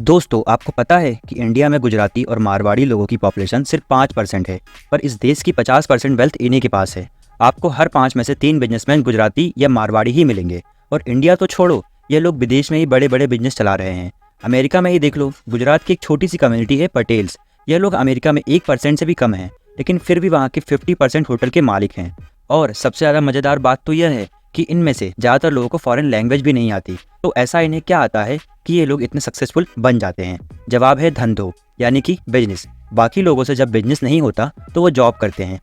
दोस्तों, आपको पता है कि इंडिया में गुजराती और मारवाड़ी लोगों की पॉपुलेशन सिर्फ 5% है, पर इस देश की 50% वेल्थ इन्हीं के पास है। आपको हर 5 में से 3 बिजनेसमैन गुजराती या मारवाड़ी ही मिलेंगे। और इंडिया तो छोड़ो, ये लोग विदेश में ही बड़े बड़े बिजनेस चला रहे हैं। अमेरिका में ही देख लो, गुजरात की एक छोटी सी कम्युनिटी है पटेल्स। यह लोग अमेरिका में 1% से भी कम हैं, लेकिन फिर भी वहाँ के 50% होटल के मालिक हैं। और सबसे ज़्यादा मज़ेदार बात तो यह है कि इनमें से ज़्यादातर लोगों को फॉरेन लैंग्वेज भी नहीं आती। तो ऐसा इन्हें क्या आता है कि ये लोग इतने सक्सेसफुल बन जाते हैं? जवाब है धंधो, यानी कि बिजनेस। बाकी लोगों से जब बिजनेस नहीं होता तो वो जॉब करते हैं,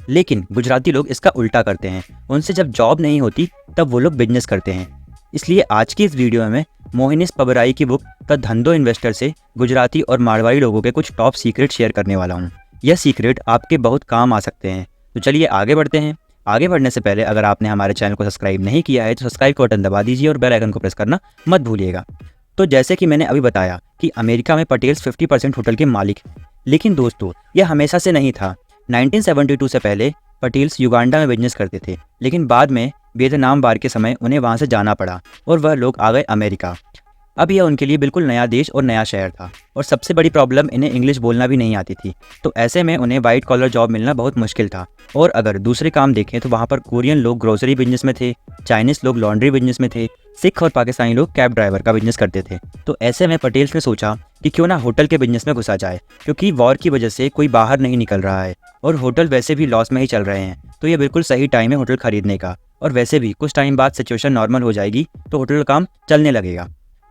लेकिन गुजराती लोग इसका उल्टा करते हैं। उनसे जब जॉब नहीं होती तब वो लोग बिजनेस करते हैं। इसलिए आज की इस वीडियो में मोहिनीश पबराई की बुक द धंधो इन्वेस्टर से गुजराती और मारवाड़ी लोगों के कुछ टॉप सीक्रेट शेयर करने वाला हूँ। यह सीक्रेट आपके बहुत काम आ सकते हैं। तो चलिए आगे बढ़ते हैं। आगे बढ़ने से पहले अगर आपने हमारे चैनल को सब्सक्राइब नहीं किया है तो सब्सक्राइब का बटन दबा दीजिए और बेल आइकन को प्रेस करना मत भूलिएगा। तो जैसे कि मैंने अभी बताया कि अमेरिका में पटेल्स 50% होटल के मालिक हैं, लेकिन दोस्तों यह हमेशा से नहीं था। 1972 से पहले पटेल्स युगांडा में बिजनेस करते थे, लेकिन बाद में वियतनाम वार के समय उन्हें वहां से जाना पड़ा और वह लोग आ गए अमेरिका। अब यह उनके लिए बिल्कुल नया देश और नया शहर था, और सबसे बड़ी प्रॉब्लम इन्हें इंग्लिश बोलना भी नहीं आती थी। तो ऐसे में उन्हें वाइट कॉलर जॉब मिलना बहुत मुश्किल था। और अगर दूसरे काम देखें तो वहाँ पर कोरियन लोग ग्रोसरी बिजनेस में थे, चाइनीज लोग लॉन्ड्री बिजनेस में थे, सिख और पाकिस्तानी लोग कैब ड्राइवर का बिजनेस करते थे। तो ऐसे में पटेल्स ने सोचा कि क्यों ना होटल के बिजनेस में घुसा जाए, क्योंकि वॉर की वजह से कोई बाहर नहीं निकल रहा है और होटल वैसे भी लॉस में ही चल रहे हैं। तो ये बिल्कुल सही टाइम है होटल खरीदने का। और वैसे भी कुछ टाइम बाद सिचुएशन नॉर्मल हो जाएगी तो होटल का काम चलने लगेगा।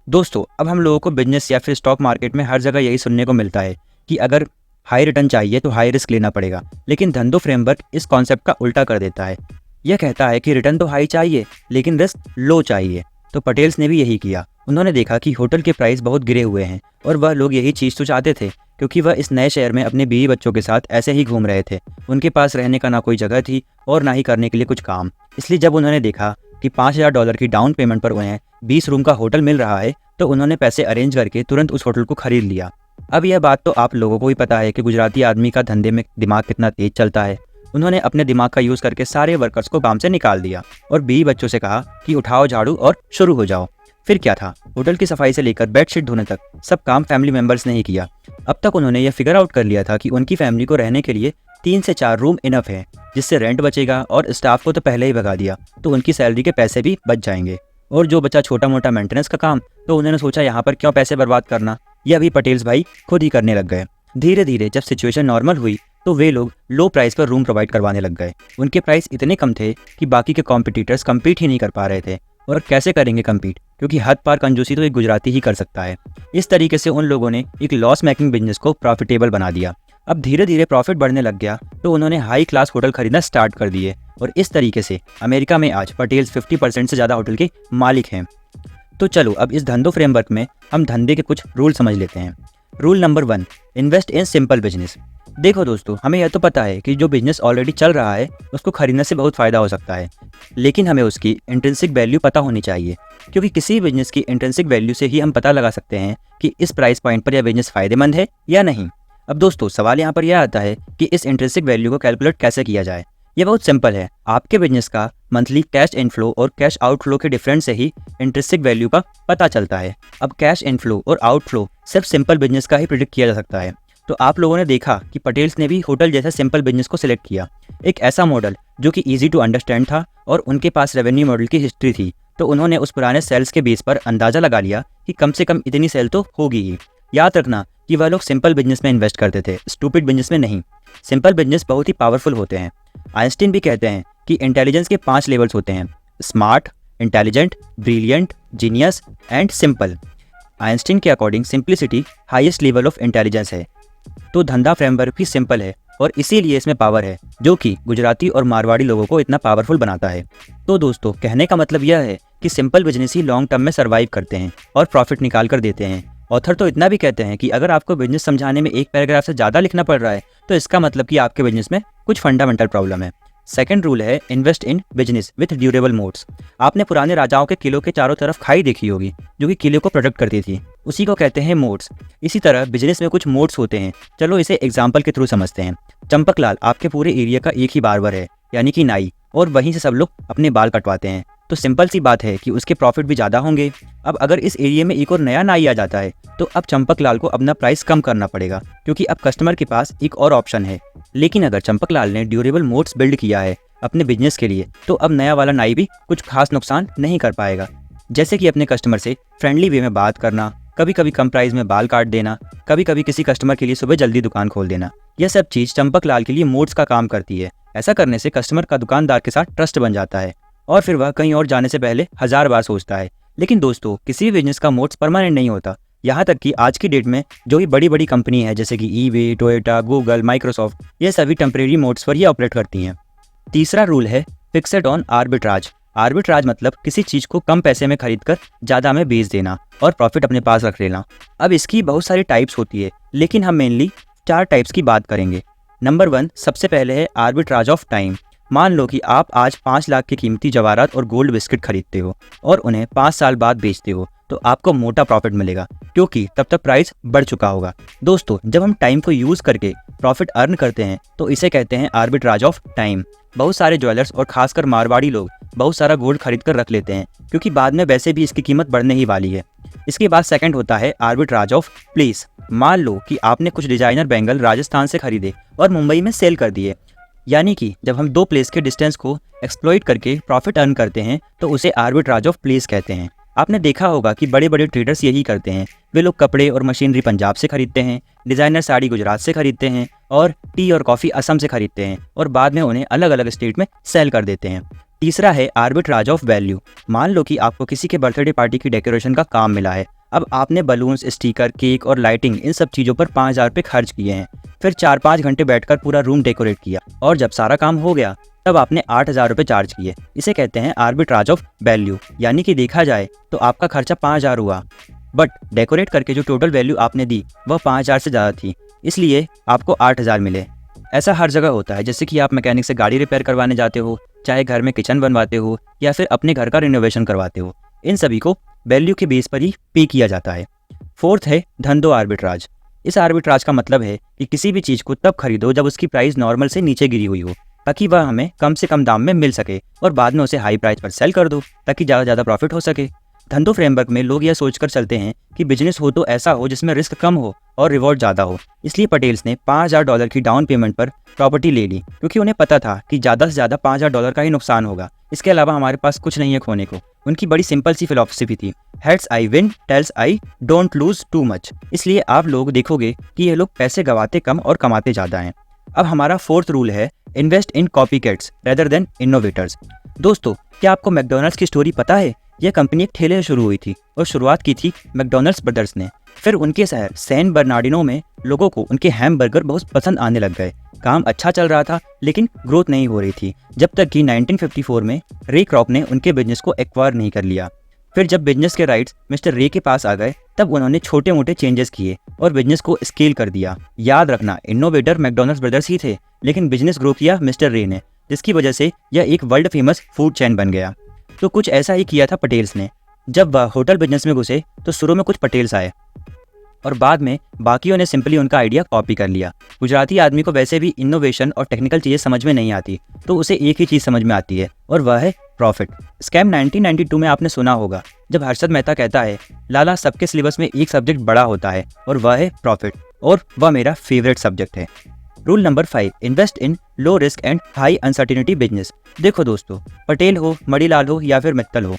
दोस्तों, अब हम लोगों को बिजनेस या फिर स्टॉक मार्केट में हर जगह यही सुनने को मिलता है कि अगर हाई रिटर्न चाहिए तो हाई रिस्क लेना पड़ेगा, लेकिन धंधो फ्रेमवर्क इस कॉन्सेप्ट का उल्टा कर देता है। यह कहता है कि रिटर्न तो हाई चाहिए लेकिन रिस्क लो चाहिए। तो पटेल्स ने भी यही किया। उन्होंने देखा कि होटल के प्राइस बहुत गिरे हुए हैं और वह लोग यही चीज़ तो चाहते थे, क्योंकि वह इस नए शहर में अपने बीवी बच्चों के साथ ऐसे ही घूम रहे थे। उनके पास रहने का ना कोई जगह थी और ना ही करने के लिए कुछ काम। इसलिए जब उन्होंने देखा कि $5000 की डाउन पेमेंट पर उन्हें 20 रूम का होटल मिल रहा है, तो उन्होंने पैसे अरेंज करके तुरंत उस होटल को खरीद लिया। अब यह बात तो आप लोगों को ही पता है कि गुजराती आदमी का धंधे में दिमाग कितना तेज चलता है। उन्होंने अपने दिमाग का यूज़ करके सारे वर्कर्स को काम से निकाल दिया और बीवी बच्चों से कहा कि उठाओ झाड़ू और शुरू हो जाओ। फिर क्या था, होटल की सफाई से लेकर बेडशीट धोने तक सब काम फैमिली मेंबर्स ने ही किया। अब तक उन्होंने यह फिगर आउट कर लिया था कि उनकी फैमिली को रहने के लिए 3 से 4 रूम इनफ है, जिससे रेंट बचेगा, और स्टाफ को तो पहले ही भगा दिया तो उनकी सैलरी के पैसे भी बच जाएंगे। और जो बचा छोटा मोटा मेंटेनेंस का काम, तो उन्होंने सोचा यहाँ पर क्यों पैसे बर्बाद करना, यह भी पटेल्स भाई खुद ही करने लग गए। धीरे धीरे जब सिचुएशन नॉर्मल हुई तो वे लोग लो प्राइस पर रूम प्रोवाइड करवाने लग गए। उनके प्राइस इतने कम थे कि बाकी के कॉम्पिटिटर्स कम्पीट ही नहीं कर पा रहे थे। और कैसे करेंगे कम्पीट, क्योंकि हद पार कंजूसी तो एक गुजराती ही कर सकता है। इस तरीके से उन लोगों ने एक लॉस मेकिंग बिजनेस को प्रॉफिटेबल बना दिया। अब धीरे धीरे प्रॉफिट बढ़ने लग गया तो उन्होंने हाई क्लास होटल खरीदना स्टार्ट कर दिए, और इस तरीके से अमेरिका में आज पटेल्स 50% से ज़्यादा होटल के मालिक हैं। तो चलो अब इस धंधो फ्रेमवर्क में हम धंधे के कुछ रूल समझ लेते हैं। Rule number 1, invest in simple business. देखो दोस्तों, हमें यह तो पता है कि जो बिजनेस ऑलरेडी चल रहा है उसको खरीदने से बहुत फ़ायदा हो सकता है, लेकिन हमें उसकी इंट्रिंसिक वैल्यू पता होनी चाहिए, क्योंकि किसी बिजनेस की इंट्रिंसिक वैल्यू से ही हम पता लगा सकते हैं कि इस प्राइस पॉइंट पर यह बिजनेस फ़ायदेमंद है या नहीं। अब दोस्तों, सवाल यहाँ पर यह आता है कि इस इंट्रिंसिक वैल्यू को कैलकुलेट कैसे किया जाए। ये बहुत सिंपल है। आपके बिजनेस का मंथली कैश इनफ्लो और कैश आउटफ्लो के डिफरेंस से ही इंट्रिंसिक वैल्यू का पता चलता है। अब कैश इनफ्लो और आउटफ्लो सिर्फ सिंपल बिजनेस का ही प्रिडिक्ट किया जा सकता है। तो आप लोगों ने देखा कि पटेल्स ने भी होटल जैसे सिंपल बिजनेस को सिलेक्ट किया, एक ऐसा मॉडल जो कि ईजी टू अंडरस्टैंड था और उनके पास रेवेन्यू मॉडल की हिस्ट्री थी। तो उन्होंने उस पुराने सेल्स के बेस पर अंदाजा लगा लिया कि कम से कम इतनी सेल तो होगी ही। याद रखना कि वह लोग सिंपल बिजनेस में इन्वेस्ट करते थे, स्टूपिड बिजनेस में नहीं। सिंपल बिजनेस बहुत ही पावरफुल होते हैं। आइंस्टीन भी कहते हैं कि इंटेलिजेंस के 5 लेवल्स होते हैं: smart, intelligent, brilliant, genius and simple. Einstein के according simplicity highest level of intelligence है। तो धंधा फ्रेमवर्क भी सिंपल है और इसीलिए इसमें पावर है, जो कि गुजराती और मारवाड़ी लोगों को इतना पावरफुल बनाता है। तो दोस्तों, कहने का मतलब यह है कि सिंपल बिजनेस ही लॉन्ग टर्म में सर्वाइव करते हैं और प्रॉफिट निकाल कर देते हैं। ऑथर तो इतना भी कहते हैं कि अगर आपको बिजनेस समझाने में एक पैराग्राफ से ज़्यादा लिखना पड़ रहा है तो इसका मतलब कि आपके बिजनेस में कुछ फंडामेंटल प्रॉब्लम है। सेकंड रूल है invest in business with durable modes. आपने पुराने राजाओं के किलों के चारों तरफ खाई देखी होगी, जो कि किले को प्रोटेक्ट करती थी। उसी को कहते हैं मोड्स। इसी तरह बिजनेस में कुछ मोड्स होते हैं। चलो इसे एग्जाम्पल के थ्रू समझते हैं। चंपकलाल आपके पूरे एरिया का एक ही बार्बर है, यानी कि नाई, और वहीं से सब लोग अपने बाल कटवाते हैं। तो सिंपल सी बात है कि उसके प्रॉफिट भी ज़्यादा होंगे। अब अगर इस एरिया में एक और नया नाई आ जाता है तो अब चंपकलाल को अपना प्राइस कम करना पड़ेगा, क्योंकि अब कस्टमर के पास एक और ऑप्शन है। लेकिन अगर चंपकलाल ने ड्यूरेबल मोड्स बिल्ड किया है अपने बिजनेस के लिए, तो अब नया वाला नाई भी कुछ खास नुकसान नहीं कर पाएगा। जैसे कि अपने कस्टमर से फ्रेंडली वे में बात करना, कभी कभी कम प्राइस में बाल काट देना, कभी कभी किसी कस्टमर के लिए सुबह जल्दी दुकान खोल देना, यह सब चीज़ चंपकलाल के लिए मोड्स का काम करती है। ऐसा करने से कस्टमर का दुकानदार के साथ ट्रस्ट बन जाता है और फिर वह कहीं और जाने से पहले 1000 बार सोचता है। लेकिन दोस्तों, किसी भी बिजनेस का मोड्स परमानेंट नहीं होता। यहाँ तक कि आज की डेट में जो भी बड़ी बड़ी कंपनी है जैसे कि ईबे, टोयोटा, गूगल, माइक्रोसॉफ्ट, ये सभी टेम्परेरी मोड्स पर ही ऑपरेट करती हैं। तीसरा रूल है फिक्स्ड ऑन आर्बिट्राज। आर्बिट्राज मतलब किसी चीज़ को कम पैसे में खरीदकर ज़्यादा में बेच देना और प्रॉफिट अपने पास रख लेना। अब इसकी बहुत सारी टाइप्स होती है, लेकिन हम मेनली 4 टाइप्स की बात करेंगे। नंबर 1 सबसे पहले है आर्बिट्राज ऑफ टाइम। मान लो कि आप आज 5 लाख की कीमती जवाहरात और गोल्ड बिस्किट खरीदते हो और उन्हें 5 साल बाद बेचते हो, तो आपको मोटा प्रॉफिट मिलेगा, क्योंकि तब तक प्राइस बढ़ चुका होगा। दोस्तों, जब हम टाइम को यूज़ करके प्रॉफिट अर्न करते हैं तो इसे कहते हैं आर्बिट्राज ऑफ टाइम। बहुत सारे ज्वेलर्स और खासकर मारवाड़ी लोग बहुत सारा गोल्ड खरीद कर रख लेते हैं, क्योंकि बाद में वैसे भी इसकी कीमत बढ़ने ही वाली है। इसके बाद सेकंड होता है आर्बिट्राज ऑफ प्लेस। मान लो कि आपने कुछ डिजाइनर बैंगल राजस्थान से खरीदे और मुंबई में सेल कर दिए। यानी कि जब हम 2 प्लेस के डिस्टेंस को एक्सप्लॉइट करके प्रॉफिट अर्न करते हैं तो उसे आर्बिट्राज ऑफ प्लेस कहते हैं। आपने देखा होगा कि बड़े बड़े ट्रेडर्स यही करते हैं। वे लोग कपड़े और मशीनरी पंजाब से खरीदते हैं, डिज़ाइनर साड़ी गुजरात से खरीदते हैं और टी और कॉफ़ी असम से खरीदते हैं और बाद में उन्हें अलग अलग स्टेट में सेल कर देते हैं। तीसरा है आर्बिट्राज ऑफ वैल्यू। मान लो कि आपको किसी के बर्थडे पार्टी की डेकोरेशन का काम मिला है। अब आपने बलून्स, स्टिकर, केक और लाइटिंग इन सब चीज़ों पर 5000 रुपये खर्च किए हैं। फिर 4-5 घंटे बैठकर पूरा रूम डेकोरेट किया और जब सारा काम हो गया तब आपने 8000 रुपये चार्ज किए। इसे कहते हैं आर्बिट्राज ऑफ वैल्यू। यानी कि देखा जाए तो आपका खर्चा 5000 हुआ, बट डेकोरेट करके जो टोटल वैल्यू आपने दी वह 5000 से ज़्यादा थी, इसलिए आपको 8000 मिले। ऐसा हर जगह होता है। जैसे कि आप मैकेनिक से गाड़ी रिपेयर करवाने जाते हो, चाहे घर में किचन बनवाते हो या फिर अपने घर का रिनोवेशन करवाते हो, इन सभी को वैल्यू के बेस पर ही पे किया जाता है। फोर्थ है धंधो आर्बिट्राज। इस आर्बिट्राज का मतलब है कि किसी भी चीज़ को तब खरीदो जब उसकी प्राइस नॉर्मल से नीचे गिरी हुई हो, ताकि वह हमें कम से कम दाम में मिल सके और बाद में उसे हाई प्राइस पर सेल कर दो ताकि ज़्यादा प्रॉफिट हो सके। धंधो फ्रेमवर्क में लोग यह सोचकर चलते हैं कि बिजनेस हो तो ऐसा हो जिसमें रिस्क कम हो और रिवॉर्ड ज़्यादा हो। इसलिए पटेल्स ने $5000 की डाउन पेमेंट पर प्रॉपर्टी ले ली, क्योंकि उन्हें पता था कि ज़्यादा से ज़्यादा $5000 का ही नुकसान होगा। इसके अलावा हमारे पास कुछ नहीं है खोने को। उनकी बड़ी सिंपल सी फिलॉसफी थी, heads I win, tails I don't lose too much. इसलिए आप लोग देखोगे कि ये लोग पैसे गवाते कम और कमाते ज़्यादा हैं। अब हमारा फोर्थ रूल है invest in copycats rather than innovators. दोस्तों, क्या आपको मैकडॉनल्ड्स की स्टोरी पता है? यह कंपनी एक ठेले से शुरू हुई थी और शुरुआत की थी मैकडॉनल्ड्स ब्रदर्स ने। फिर उनके शहर सैन बर्नार्डिनो में लोगों को उनके हैमबर्गर बहुत पसंद आने लग गए। काम अच्छा चल रहा था लेकिन ग्रोथ नहीं हो रही थी, जब तक कि 1954 में रे क्रॉप ने उनके बिजनेस को एक्वायर नहीं कर लिया। फिर जब बिजनेस के राइट्स मिस्टर रे के पास आ गए तब उन्होंने छोटे मोटे चेंजेस किए और बिजनेस को स्केल कर दिया। याद रखना, इनोवेटर मैकडॉनल्ड्स ब्रदर्स ही थे, लेकिन बिजनेस ग्रो किया मिस्टर रे ने, जिसकी वजह से यह एक वर्ल्ड फेमस फूड चेन बन गया। तो कुछ ऐसा ही किया था पटेल्स ने। जब वह होटल बिजनेस में घुसे तो शुरू में कुछ पटेल्स आए और बाद में बाकियों ने सिंपली उनका आइडिया कॉपी कर लिया। गुजराती आदमी को वैसे भी इनोवेशन और टेक्निकल चीज़ें समझ में नहीं आती, तो उसे एक ही चीज़ समझ में आती है और वह है प्रॉफिट। स्कैम 1992 में आपने सुना होगा, जब हर्षद मेहता कहता है, लाला सबके सिलेबस में एक सब्जेक्ट बड़ा होता है और वह है प्रॉफिट, और वह मेरा फेवरेट सब्जेक्ट है। Rule number 5, invest in low risk and high uncertainty business. देखो दोस्तों, पटेल हो, मणिलाल हो या फिर मित्तल हो,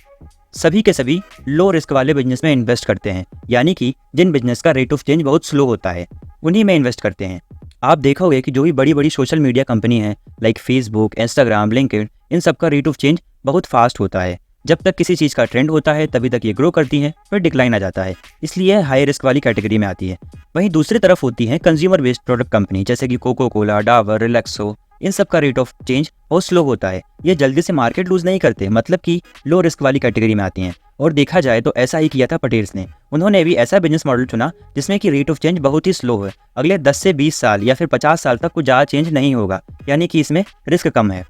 सभी के सभी लो रिस्क वाले बिजनेस में इन्वेस्ट करते हैं। यानी कि जिन बिजनेस का रेट ऑफ चेंज बहुत स्लो होता है उन्हीं में इन्वेस्ट करते हैं। आप देखोगे कि जो भी बड़ी बड़ी सोशल मीडिया कंपनी है लाइक फेसबुक, इंस्टाग्राम, लिंक्डइन, इन सब का रेट ऑफ चेंज बहुत फास्ट होता है। जब तक किसी चीज़ का ट्रेंड होता है तभी तक ये ग्रो करती है, फिर डिक्लाइन आ जाता है, इसलिए हाई रिस्क वाली कैटेगरी में आती है। वहीं दूसरी तरफ होती है कंज्यूमर बेस्ड प्रोडक्ट कंपनी, जैसे कि कोको कोला, डाबर, रिलैक्सो, इन सब का रेट ऑफ चेंज बहुत स्लो होता है। ये जल्दी से मार्केट लूज नहीं करते, मतलब कि लो रिस्क वाली कैटेगरी में आती हैं। और देखा जाए तो ऐसा ही किया था पटेल्स ने। उन्होंने भी ऐसा बिजनेस मॉडल चुना जिसमें कि रेट ऑफ चेंज बहुत ही स्लो है। अगले 10 से 20 साल या फिर 50 साल तक कुछ ज़्यादा चेंज नहीं होगा, यानी कि इसमें रिस्क कम है।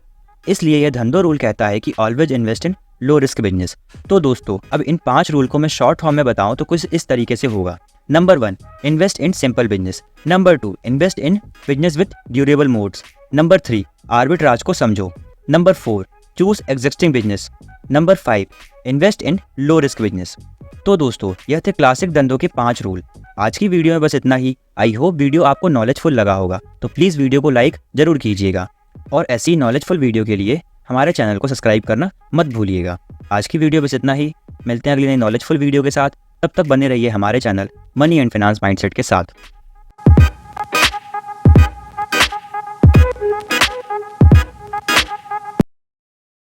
इसलिए यह धंधो रूल कहता है कि always invest in low risk business. तो दोस्तों, अब इन 5 रूल को मैं शॉर्ट फॉर्म में बताऊं तो कुछ इस तरीके से होगा। Number 1, invest in simple business. Number 2, invest in business with durable modes. Number 3, arbitrage को समझो। Number 4, choose existing business. Number 5, invest in low risk business. तो दोस्तों, यह थे क्लासिक धंधों के 5 रूल। आज की वीडियो में बस इतना ही। आई होप वीडियो आपको नॉलेजफुल लगा होगा, तो प्लीज़ वीडियो को लाइक जरूर कीजिएगा और ऐसी नॉलेजफुल वीडियो के लिए हमारे चैनल को सब्सक्राइब करना मत भूलिएगा। आज की वीडियो बस इतना ही। मिलते हैं अगली नई नॉलेजफुल वीडियो के साथ। तब तक बने रहिए हमारे channel money and finance mindset के साथ।